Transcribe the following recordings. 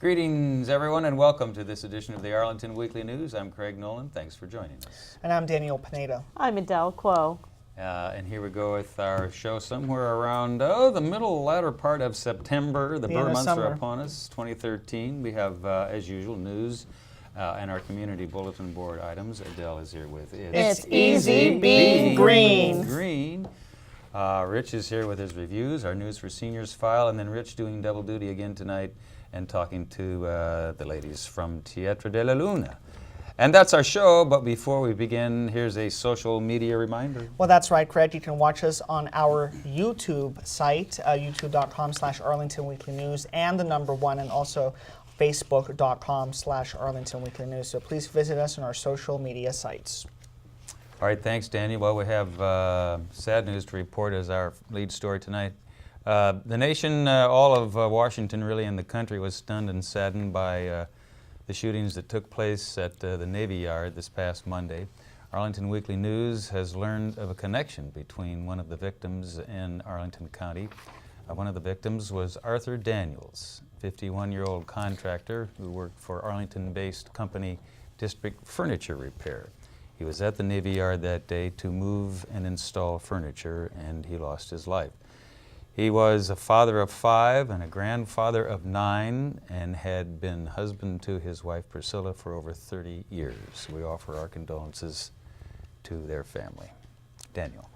Greetings, everyone, and welcome to this edition of the Arlington Weekly News. I'm Craig Nolan. Thanks for joining us. And I'm Adele Pineda. I'm Adele Kuo. And here we go with our show somewhere around, the latter part of September. The Burr months are upon us, 2013. We have, as usual, news and our community bulletin board items. Adele is here with It's Easy Being Green. Rich is here with his reviews, our News for Seniors file, and then Rich doing double duty again tonight and talking to the ladies from Teatra de la Luna. And that's our show, but before we begin, here's a social media reminder. Well, that's right, Craig. You can watch us on our YouTube site, youtube.com/Arlington Weekly News, and the number one, and also facebook.com/Arlington Weekly News. So please visit us on our social media sites. All right, thanks, Daniel. Well, we have sad news to report as our lead story tonight. The nation, all of Washington really, and the country was stunned and saddened by the shootings that took place at the Navy Yard this past Monday. Arlington Weekly News has learned of a connection between one of the victims in Arlington County. One of the victims was Arthur Daniels, 51-year-old contractor who worked for Arlington-based company District Furniture Repair. He was at the Navy Yard that day to move and install furniture, and he lost his life. He was a father of 5 and a grandfather of 9 and had been husband to his wife Priscilla for over 30 years. We offer our condolences to their family. Daniel.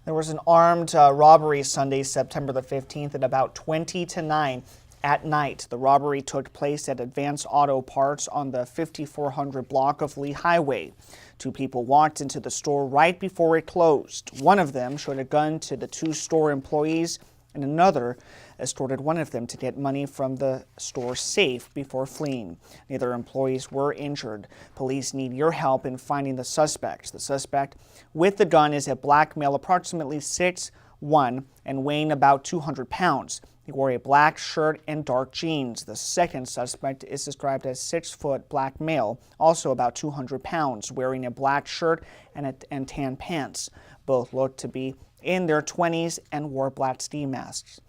There was an armed robbery Sunday, September the 15th at about 20 to 9 at night. The robbery took place at Advanced Auto Parts on the 5400 block of Lee Highway. 2 people walked into the store right before it closed. One of them showed a gun to the 2 store employees, and another escorted one of them to get money from the store safe before fleeing. Neither employees were injured. Police need your help in finding the suspect. The suspect with the gun is a black male, approximately 6'1", and weighing about 200 pounds. He wore a black shirt and dark jeans. The second suspect is described as 6-foot black male, also about 200 pounds, wearing a black shirt and tan pants. Both looked to be in their 20s and wore black ski masks.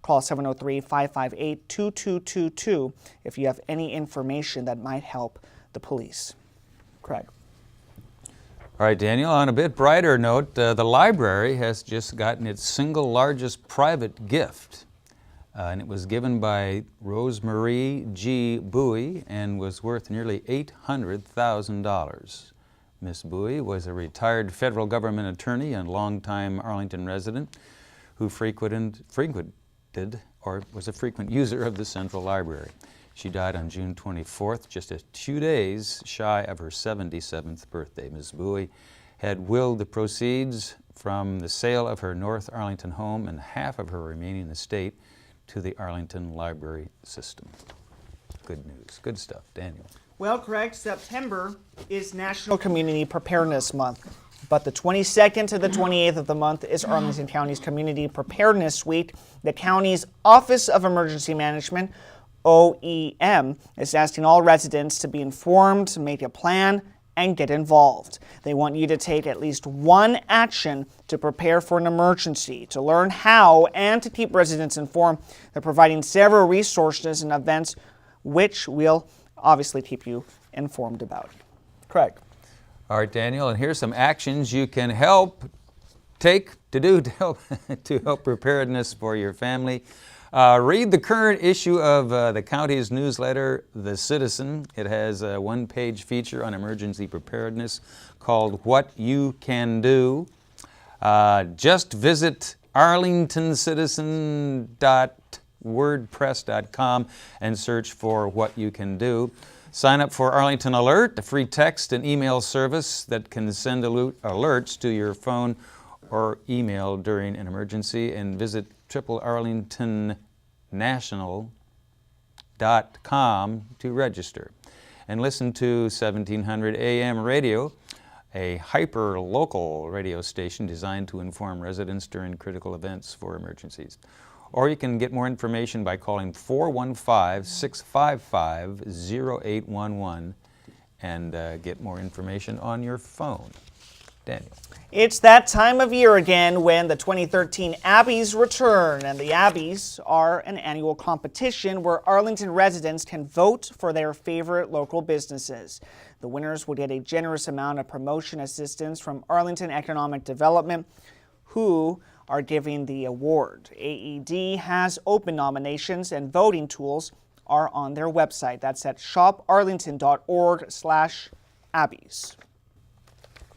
Call 703-558-2222 if you have any information that might help the police. Craig. All right, Daniel, on a bit brighter note, the library has just gotten its single largest private gift. And it was given by Rosemarie G. Bowie and was worth nearly $800,000. Miss Bowie was a retired federal government attorney and longtime Arlington resident who frequented or was a frequent user of the Central Library. She died on June 24th, just 2 days shy of her 77th birthday. Miss Bowie had willed the proceeds from the sale of her North Arlington home and half of her remaining estate to the Arlington Library System. Good news. Good stuff. Daniel. Well, Craig, September is National Community Preparedness Month, but the 22nd to the 28th of the month is Arlington County's Community Preparedness Week. The county's Office of Emergency Management, OEM, is asking all residents to be informed, to make a plan, and get involved. They want you to take at least one action to prepare for an emergency. To learn how and to keep residents informed, they're providing several resources and events which will obviously keep you informed about. Craig. All right, Daniel, and here's some actions you can take to help preparedness for your family. Read the current issue of the county's newsletter, The Citizen. It has a one-page feature on emergency preparedness called What You Can Do. Just visit arlingtoncitizen.wordpress.com and search for What You Can Do. Sign up for Arlington Alert, a free text and email service that can send alerts to your phone or email during an emergency, and visit arlingtonnational.com to register. And listen to 1700 AM radio, a hyper-local radio station designed to inform residents during critical events for emergencies. Or you can get more information by calling 415-655-0811 and get more information on your phone. Daniel. It's that time of year again when the 2013 Abbeys return, and the Abbeys are an annual competition where Arlington residents can vote for their favorite local businesses. The winners will get a generous amount of promotion assistance from Arlington Economic Development, who are giving the award. AED has open nominations, and voting tools are on their website. That's at shoparlington.org/Abbeys.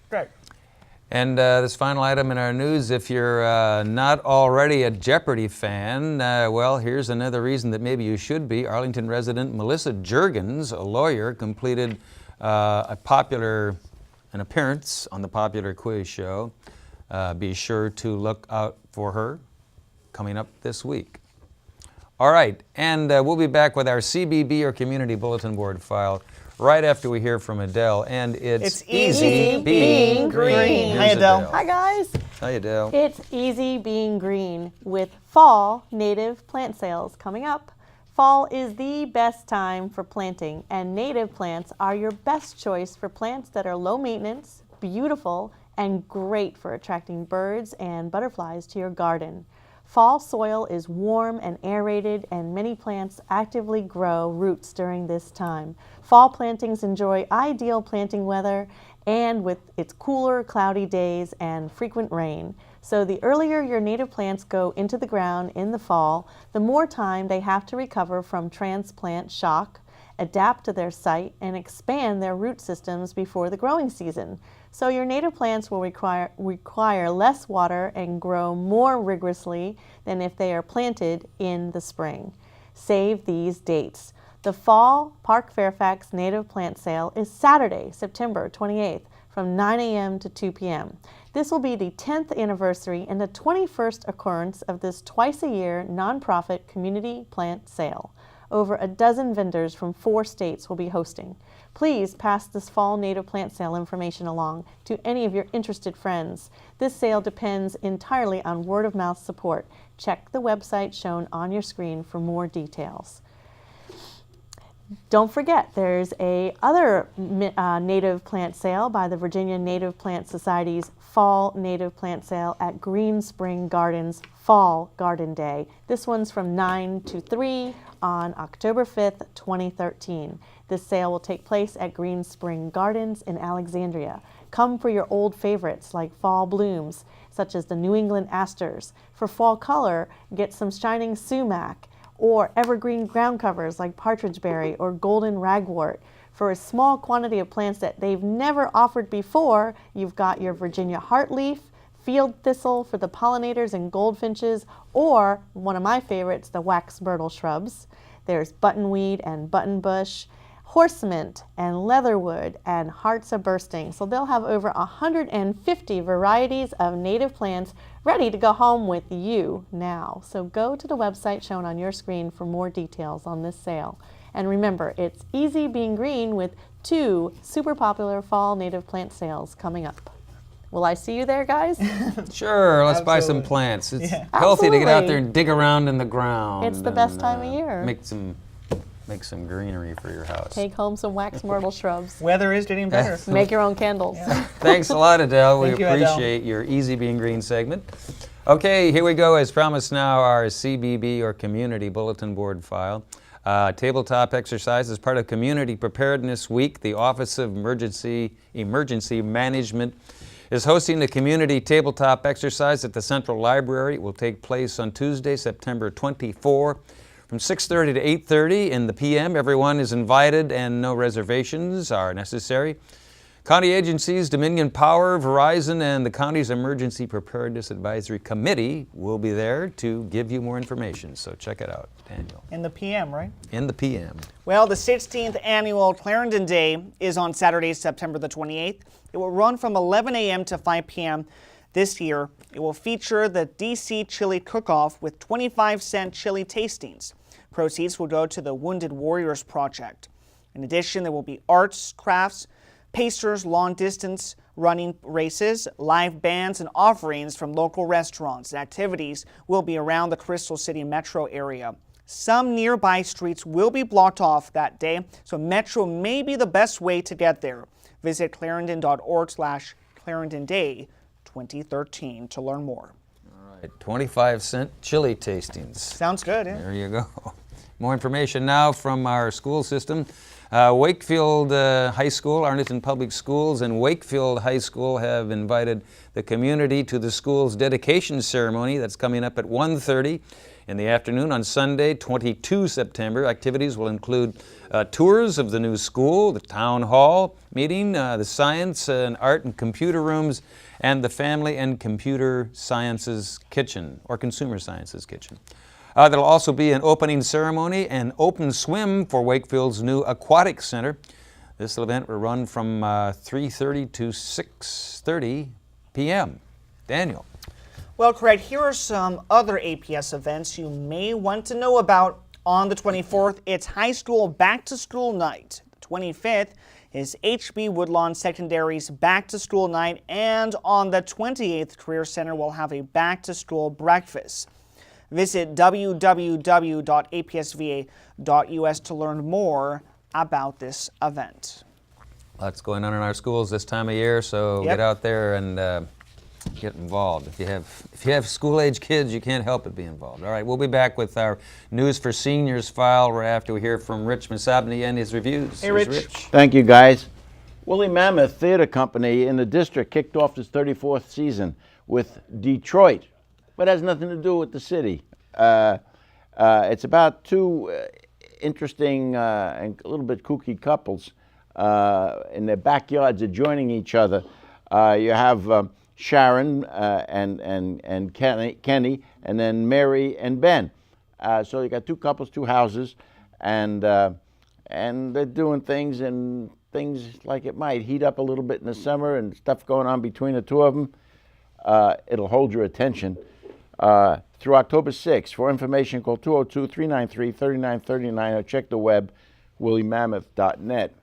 Great. And this final item in our news, if you're not already a Jeopardy fan, well, here's another reason that maybe you should be. Arlington resident Melissa Juergens, a lawyer, completed an appearance on the popular quiz show. Be sure to look out for her coming up this week. All right, and we'll be back with our CBB or Community Bulletin Board file right after we hear from Adele, and it's easy being green. Here's Hi, Adele. Hi, guys. Hi, Adele. It's easy being green with fall native plant sales coming up. Fall is the best time for planting, and native plants are your best choice for plants that are low maintenance, beautiful, and great for attracting birds and butterflies to your garden. Fall soil is warm and aerated, and many plants actively grow roots during this time. Fall plantings enjoy ideal planting weather, and with its cooler, cloudy days and frequent rain. So the earlier your native plants go into the ground in the fall, the more time they have to recover from transplant shock, adapt to their site, and expand their root systems before the growing season. So your native plants will require less water and grow more rigorously than if they are planted in the spring. Save these dates. The Fall Park Fairfax Native Plant Sale is Saturday, September 28th from 9 a.m. to 2 p.m. This will be the 10th anniversary and the 21st occurrence of this twice-a-year nonprofit community plant sale. Over a dozen vendors from 4 states will be hosting. Please pass this fall native plant sale information along to any of your interested friends. This sale depends entirely on word-of-mouth support. Check the website shown on your screen for more details. Don't forget, there's a other native plant sale by the Virginia Native Plant Society's Fall Native Plant Sale at Green Spring Gardens Fall Garden Day. This one's from 9 to 3 on October 5th, 2013. This sale will take place at Green Spring Gardens in Alexandria. Come for your old favorites like fall blooms, such as the New England asters. For fall color, get some shining sumac, or evergreen ground covers like partridgeberry or golden ragwort. For a small quantity of plants that they've never offered before, you've got your Virginia heartleaf, field thistle for the pollinators and goldfinches, or one of my favorites, the wax myrtle shrubs. There's buttonweed and buttonbush, horse mint and leatherwood, and hearts a-bursting. So they'll have over 150 varieties of native plants ready to go home with you now. So go to the website shown on your screen for more details on this sale. And remember, it's easy being green with 2 super popular fall native plant sales coming up. Will I see you there, guys? Sure, let's buy some Absolutely. plants. It's Yeah. healthy to get out there Absolutely. and dig around in the ground. It's the best time of year. Make some greenery for your house. Take home some wax myrtle shrubs. Weather is getting better. Make your own candles. Thanks a lot, Adele. We Thank you, Adele. appreciate your Easy Being Green segment. Okay, here we go. As promised now, our CBB or Community Bulletin Board file. Tabletop exercise as part of Community Preparedness Week. The Office of Emergency Management is hosting the community tabletop exercise at the Central Library. It will take place on Tuesday, September 24, from 6:30 to 8:30 in the p.m. Everyone is invited and no reservations are necessary. County agencies, Dominion Power, Verizon, and the county's Emergency Preparedness Advisory Committee will be there to give you more information. So check it out, Daniel. In the PM, right? In the p.m. Well, the 16th annual Clarendon Day is on Saturday, September the 28th. It will run from 11 a.m. to 5 p.m. This year. It will feature the DC Chili Cook-Off with 25-cent chili tastings. Proceeds will go to the Wounded Warriors Project. In addition, there will be arts, crafts, pacers, long-distance running races, live bands, and offerings from local restaurants. Activities will be around the Crystal City metro area. Some nearby streets will be blocked off that day, so metro may be the best way to get there. Visit clarendon.org/Clarendon Clarendon Day 2013 to learn more. 25-cent chili tastings. Sounds good, yeah? There you go. More information now from our school system. Wakefield High School, Arlington Public Schools, and Wakefield High School have invited the community to the school's dedication ceremony that's coming up at 1:30 in the afternoon on Sunday, 22 September. Activities will include tours of the new school, the town hall meeting, the science and art and computer rooms, and the Family and Computer Sciences Kitchen, or Consumer Sciences Kitchen. There'll also be an opening ceremony and open swim for Wakefield's new aquatic center. This event will run from 3:30 to 6:30 p.m. Daniel. Well, Craig, here are some other APS events you may want to know about. On the 24th, it's high school back-to-school night. The 25th is HB Woodlawn Secondary's back-to-school night, and on the 28th, Career Center will have a back-to-school breakfast. Visit www.apsva.us to learn more about this event. Lots going on in our schools this time of year, so Yep. get out there and get involved. If you have school-age kids, you can't help but be involved. All right, we'll be back with our News for Seniors file right after we hear from Rich Massabny and his reviews. Hey, Here's Rich. Thank you, guys. Woolly Mammoth Theater Company in the district kicked off its 34th season with Detroit, but it has nothing to do with the city. It's about two interesting and a little bit kooky couples in their backyards adjoining each other. You have Sharon and Kenny, and then Mary and Ben. So you got two couples, two houses, and they're doing things, and things like it might heat up a little bit in the summer, and stuff going on between the two of them. It'll hold your attention through October 6th. For information, call 202-393-3939 or check the web, woolymammoth.net.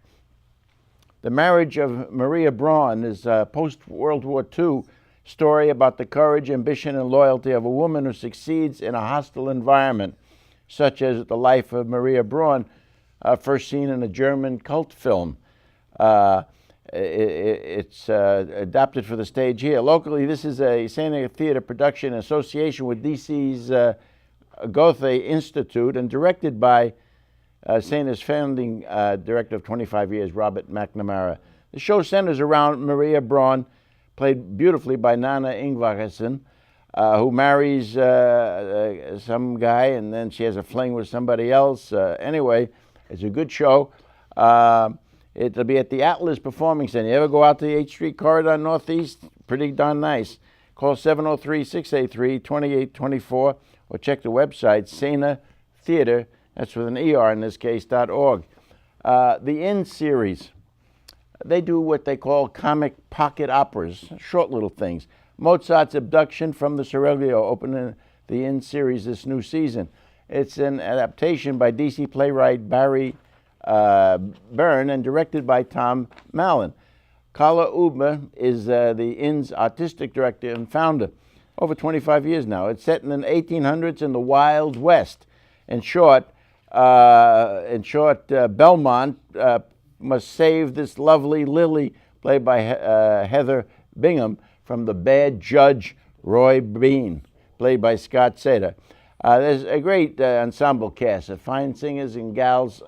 The Marriage of Maria Braun is a post-World War II story about the courage, ambition, and loyalty of a woman who succeeds in a hostile environment, such as the life of Maria Braun, first seen in a German cult film. It's adapted for the stage here. Locally, this is a Santa Theater production in association with DC's Goethe Institute and directed by Santa's founding director of 25 years, Robert McNamara. The show centers around Maria Braun, played beautifully by Nana Ingvarsson, who marries some guy, and then she has a fling with somebody else. Anyway, it's a good show. It'll be at the Atlas Performing Center. You ever go out to the 8th Street corridor northeast? Pretty darn nice. Call 703-683-2824 or check the website, Santa Theater, that's with an ER in this case, .org. The In series, they do what they call comic pocket operas, short little things. Mozart's Abduction from the Seraglio opening the In series this new season. It's an adaptation by DC playwright Barry Byrne and directed by Tom Mallon. Carla Uber is the Inn's artistic director and founder. Over 25 years now. It's set in the 1800s in the Wild West. In short, Belmont must save this lovely Lily, played by Heather Bingham, from the bad judge Roy Bean, played by Scott Sater. There's a great ensemble cast of fine singers and gals.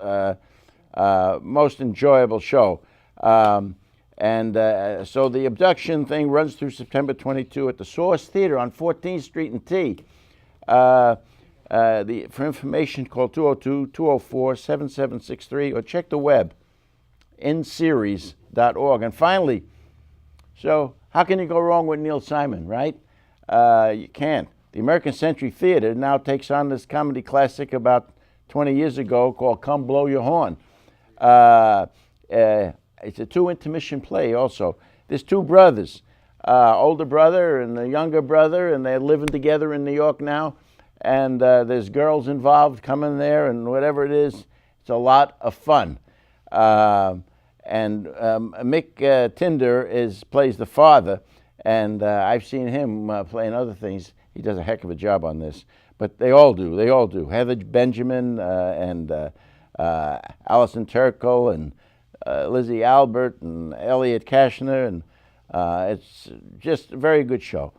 Most enjoyable show. So the abduction thing runs through September 22 at the Source Theater on 14th Street and T. For information, call 202-204-7763 or check the web, inseries.org. And finally, so how can you go wrong with Neil Simon, right? You can't. The American Century Theater now takes on this comedy classic about 20 years ago called Come Blow Your Horn. It's a two-intermission play also. There's two brothers, older brother and a younger brother, and they're living together in New York now. And there's girls involved coming there, and whatever it is, it's a lot of fun. Mick Tinder plays the father, and I've seen him play in other things. He does a heck of a job on this, but they all do. Heather Benjamin and Allison Turkle and Lizzie Albert and Elliot Kashner and It's just a very good show.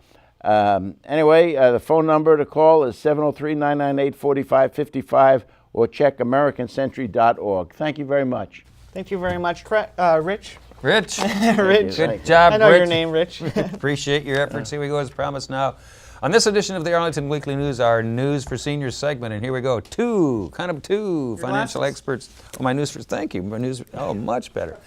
Anyway, the phone number to call is 703-998-4555 or check AmericanCentury.org. Thank you very much. Thank you very much, Rich. Rich, Rich. good job, I know Rich. your name, Rich. Appreciate your efforts. Here we go as promised now. On this edition of the Arlington Weekly News, our News for Seniors segment, and here we go. Two financial glasses. experts. Oh, my news for, thank you. My news, oh, much better.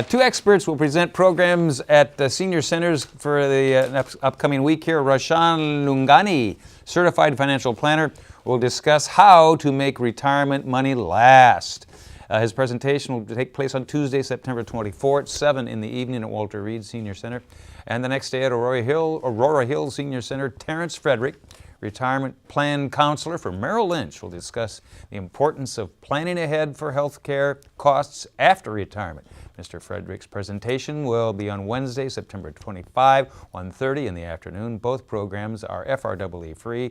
Two experts will present programs at the senior centers for the upcoming week here. Roshan Lungani, certified financial planner, will discuss how to make retirement money last. His presentation will take place on Tuesday, September 24th, 7 in the evening at Walter Reed Senior Center. And the next day at Aurora Hill Senior Center, Terrence Frederick, retirement plan counselor for Merrill Lynch, will discuss the importance of planning ahead for health care costs after retirement. Mr. Frederick's presentation will be on Wednesday, September 25, 1:30 in the afternoon. Both programs are FREE free.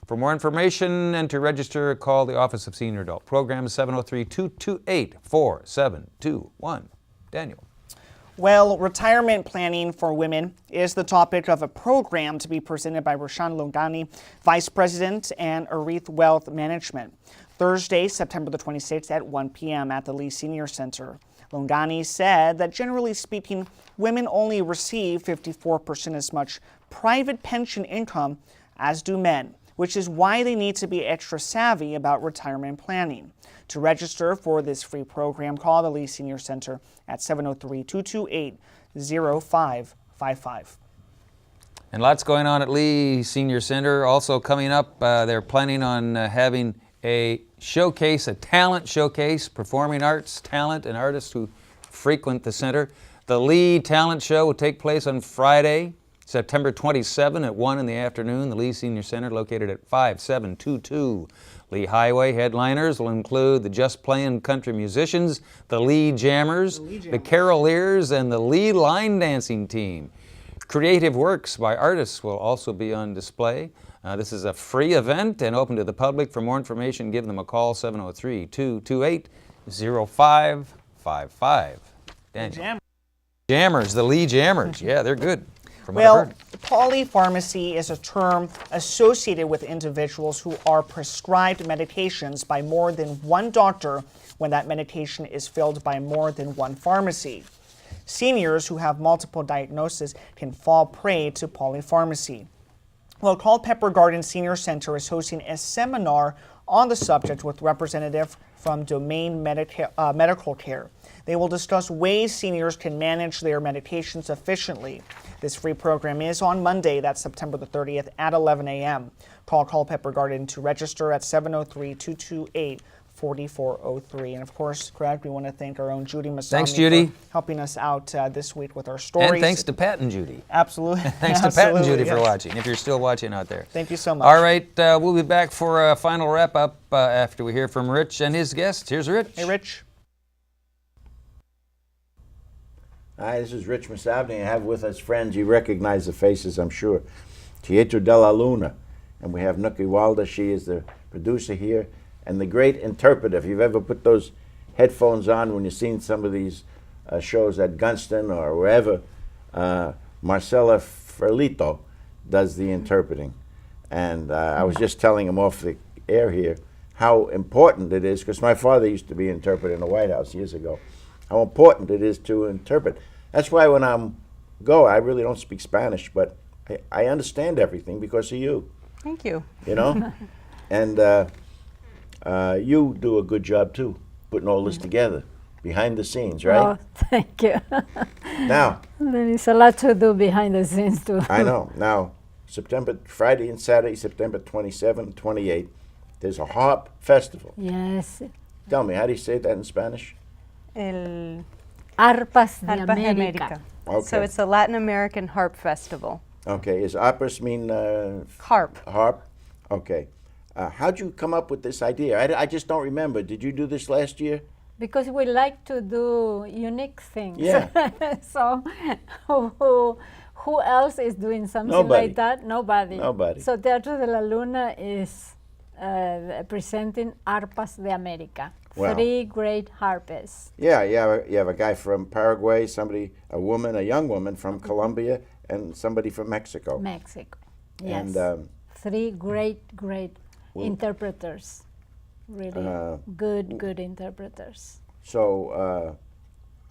For more information and to register, call the Office of Senior Adult Programs, 703-228-4721. Daniel. Well, retirement planning for women is the topic of a program to be presented by Roshan Lungani, Vice President and Arith Wealth Management, Thursday, September the 26th at 1 p.m. at the Lee Senior Center. Lungani said that generally speaking, women only receive 54% as much private pension income as do men, which is why they need to be extra savvy about retirement planning. To register for this free program, call the Lee Senior Center at 703-228-0555. And lots going on at Lee Senior Center. Also coming up, they're planning on having a showcase, a talent showcase, performing arts, talent, and artists who frequent the center. The Lee Talent Show will take place on Friday, September 27 at 1 in the afternoon. The Lee Senior Center, located at 5722 Lee Highway. Headliners will include the Just Playin' Country Musicians, the Lee Jammers, the Caroliers, and the Lee Line Dancing Team. Creative works by artists will also be on display. This is a free event and open to the public. For more information, give them a call, 703-228-0555. Daniel. Jammers, the Lee Jammers. Yeah, they're good. Well, polypharmacy is a term associated with individuals who are prescribed medications by more than one doctor when that medication is filled by more than one pharmacy. Seniors who have multiple diagnoses can fall prey to polypharmacy. Well, Culpeper Garden Senior Center is hosting a seminar on the subject with representatives from Domain Medical Care. They will discuss ways seniors can manage their medications efficiently. This free program is on Monday, that's September the 30th at 11 a.m. Call Culpeper Garden to register at 703-228-4403. And of course, Craig, we want to thank our own Judy Massabny Thanks, Judy. for helping us out this week with our stories. And thanks to Pat and Judy. Absolutely. Thanks to Pat and Judy for yes. watching, if you're still watching out there. Thank you so much. All right, we'll be back for a final wrap-up after we hear from Rich and his guests. Here's Rich. Hey, Rich. Hi, this is Rich Massabny. I have with us friends. You recognize the faces, I'm sure. Teatra de la Luna. And we have Nucky Walder. She is the producer here. And the great interpreter. If you've ever put those headphones on when you've seen some of these shows at Gunston or wherever, Marcela Ferlito does the interpreting. And I was just telling him off the air here how important it is, because my father used to be an interpreter in the White House years ago, how important it is to interpret. That's why when I really don't speak Spanish, but I understand everything because of you. Thank you. You know? And you do a good job too, putting all this together, behind the scenes, right? Oh, thank you. Now. There is a lot to do behind the scenes too. I know. Now, Friday and Saturday, September 27 and 28, there's a harp festival. Yes. Tell me, how do you say that in Spanish? El Arpas de Harpa de América. América. Okay. So it's a Latin American Harp Festival. Okay, is arpas mean Harp. harp? Okay. How'd you come up with this idea? I just don't remember. Did you do this last year? Because we like to do unique things. Yeah. So who else is doing something Nobody. like that? Nobody. Nobody. So Teatro de la Luna is presenting Arpas de América. Wow. 3 great harpists. Yeah, you have a guy from Paraguay, a young woman from Colombia, and somebody from Mexico. Mexico. Yes. And 3 great interpreters. Really good interpreters. so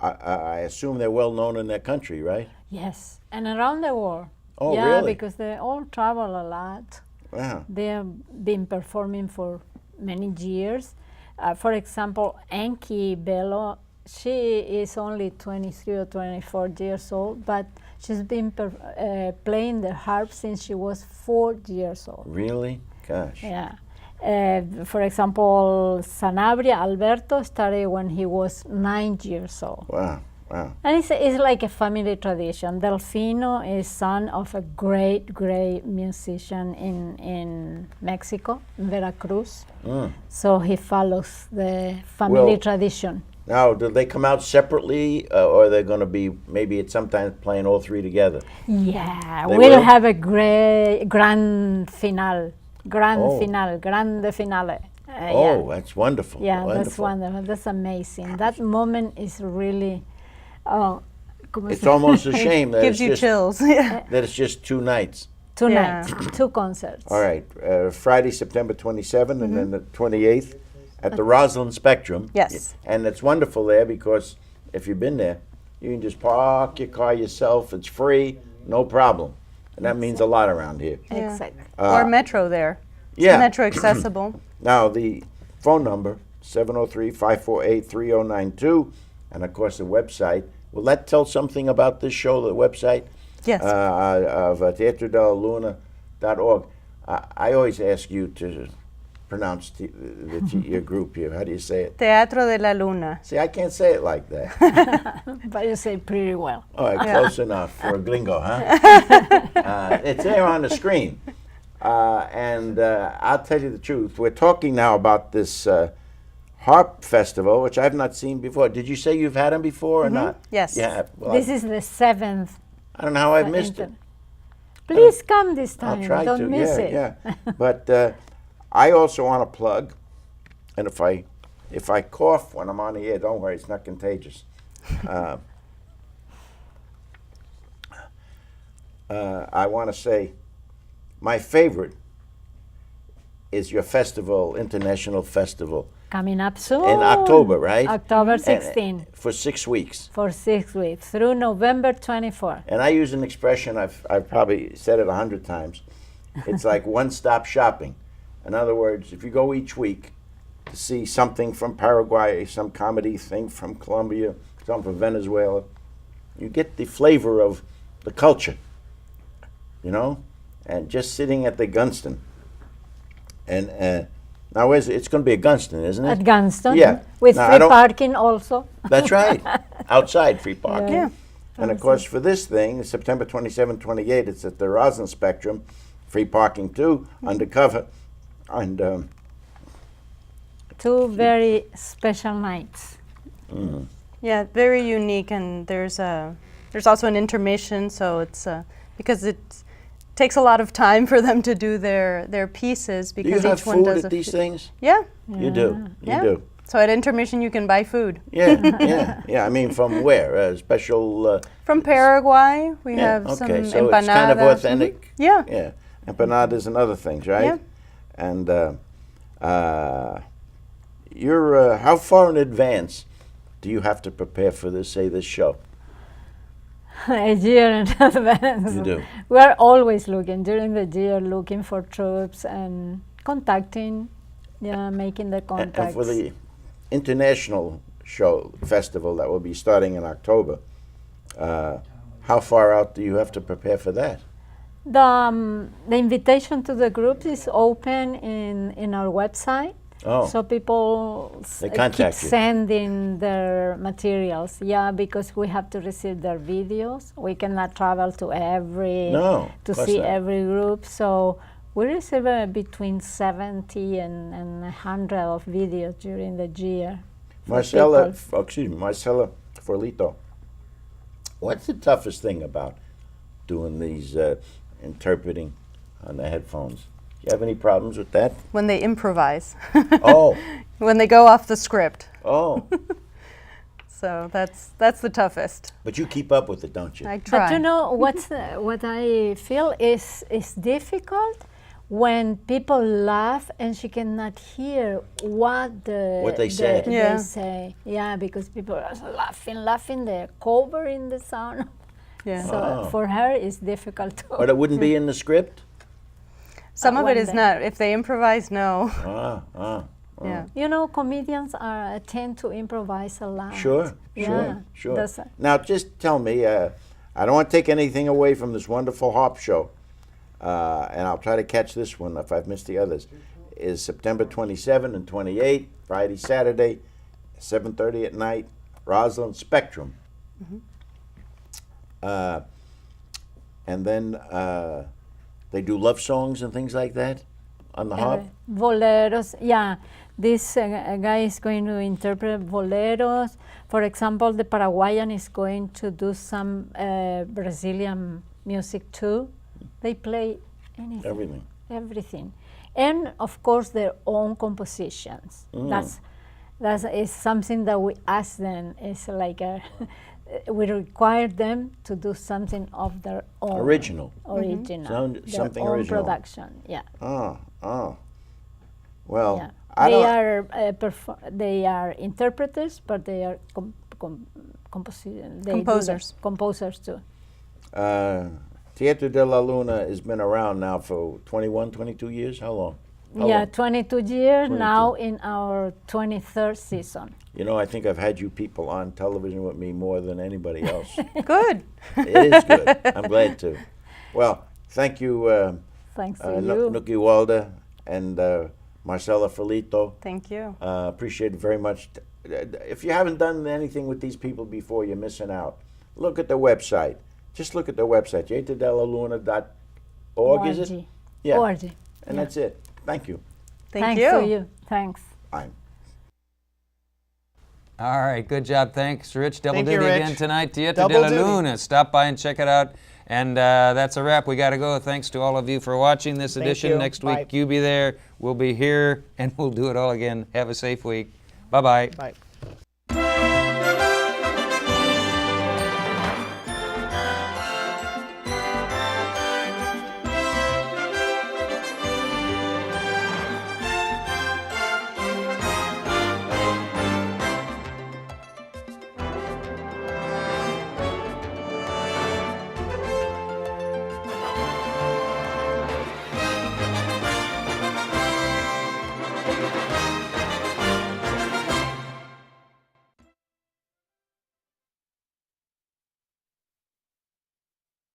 I assume they're well known in their country, right? Yes, and around the world. Oh, yeah, really? because they all travel a lot. Wow. They have been performing for many years. For example, Enki Bello, she is only 23 or 24 years old, but she's been playing the harp since she was 4 years old. Really? Gosh. Yeah. For example, Sanabria Alberto started when he was 9 years old. Wow. Wow. And it's like a family tradition. Delfino is son of a great musician in Mexico, in Veracruz. So he follows the family tradition. Now, do they come out separately, or are they going to be maybe at sometimes playing all 3 together? Yeah, They we'll will? have a grand finale. Grande finale. Oh, that's wonderful. Yeah, that's Wonderful. wonderful. That's amazing. That moment is really, It's almost a shame that Gives you chills. Yeah. that it's just 2 nights. 2 Yeah. nights, 2 concerts. All right, Friday, September 27th, and then the 28th at the Roslyn Spectrum. Yes. And it's wonderful there because if you've been there, you can just park your car yourself. It's free, no problem. And that means a lot around here. Yeah. Exactly. Or metro there. It's Yeah. metro accessible. Now, the phone number, 703-548-3092, and of course the website. Will that tell something about this show, the website? Yes. Of teatradelluna.org. I always ask you to pronounce your group here. How do you say it? Teatro de la Luna. See, I can't say it like that. But you say pretty well. All right, close enough for a gringo, huh? It's there on the screen. And I'll tell you the truth. We're talking now about this harp festival, which I've not seen before. Did you say you've had them before or not? Yes. Yeah. Well, This is the 7th. I don't know how I missed it. Please come this I'll time. try Don't to. miss it. Yeah. But I also want to plug, and if I cough when I'm on the air, don't worry, it's not contagious. I want to say my favorite is your festival, international festival, Coming up soon. in October, right? October And, 16 for 6 weeks. for 6 weeks through November 24. And I use an expression, I've probably said it 100 times. It's like one-stop shopping. In other words, if you go each week to see something from Paraguay, some comedy thing from Colombia, something from Venezuela, you get the flavor of the culture, you know? And just sitting at the Gunston. And now it's going to be at Gunston, isn't it? At Gunston. Yeah. With Now, I free don't- parking also. That's right. Outside, free parking. Yeah. And of course, for this thing, September 27, 28, it's at the Roslyn Spectrum. Free parking too, undercover. And 2 very special nights. Yeah, very unique, and there's also an intermission, so it's because it takes a lot of time for them to do their pieces do because you have each one food does at these things? Yeah, You do. You yeah. do. So at intermission you can buy food. Yeah, yeah. I mean, from where? Special. From Paraguay, we Yeah, have some okay, so empanadas. it's kind of authentic. Mhm. Yeah. Yeah, empanadas and other things, right? Yeah. And you're how far in advance do you have to prepare for this? Say this show. A year in advance. You do. We are always looking during the year, looking for troops and contacting, making the And contacts. for the international show festival that will be starting in October, how far out do you have to prepare for that? The invitation to the groups is open in our website. Oh. So people They keep contact you. sending their materials. Yeah, because we have to receive their videos. We cannot travel to every No, to of course see not. every group. So we receive between 70 and 100 of videos during the year. for Marcella, people. Marcella Forlito, what's the toughest thing about doing these interpreting on the headphones? Do you have any problems with that? When they improvise. Oh, when they go off the script. Oh, So that's the toughest. but you keep up with it, don't you? I try. But you know what I feel is difficult when people laugh and she cannot hear what they say. Yeah. They say. Yeah, because people are laughing, they're covering the sound. Yeah. So for her, it's difficult to. But it wouldn't be in the script? Some of it when is they- not. If they improvise, no. Yeah. You know, comedians tend to improvise a lot. Sure, Yeah, sure. that's- Now, just tell me, I don't want to take anything away from this wonderful harp show, and I'll try to catch this one if I've missed the others. Is September 27 and 28, Friday, Saturday, 7:30 at night, Roslyn Spectrum. And then they do love songs and things like that on the harp. Boleros, yeah. This guy is going to interpret boleros. For example, the Paraguayan is going to do some Brazilian music too. They play anything, everything, and of course their own compositions. That is something that we ask them. It's like we require them to do something of their own. Original. Their Something own original. production. Yeah. Well, Yeah. I They don't. they are interpreters, but they are Composers. Composers too. Teatra de la Luna has been around now for 21, 22 years. How long? How Yeah, long? 22 years 22. now in our 23rd season. You know, I think I've had you people on television with me more than anybody else. Good. It is good. I'm glad to. Well, thank you, Thanks to you. Nucky Walder and Marcela Filito. Thank you. Appreciate it very much. If you haven't done anything with these people before, you're missing out. Look at their website. Just look at their website, teatradelaluna.org, is it? ORG. Yeah. ORG. And Yeah. that's it. Thank you. Thank Thanks you. to you. Thanks. Bye. All right, good job. Thanks, Rich. Double Thank you, duty Rich. again tonight. Teatra de Double la duty. Luna. Stop by and check it out. And that's a wrap. We got to go. Thanks to all of you for watching this Thank edition. you. Next Bye. week, you be there. We'll be here, and we'll do it all again. Have a safe week. Bye-bye. Bye.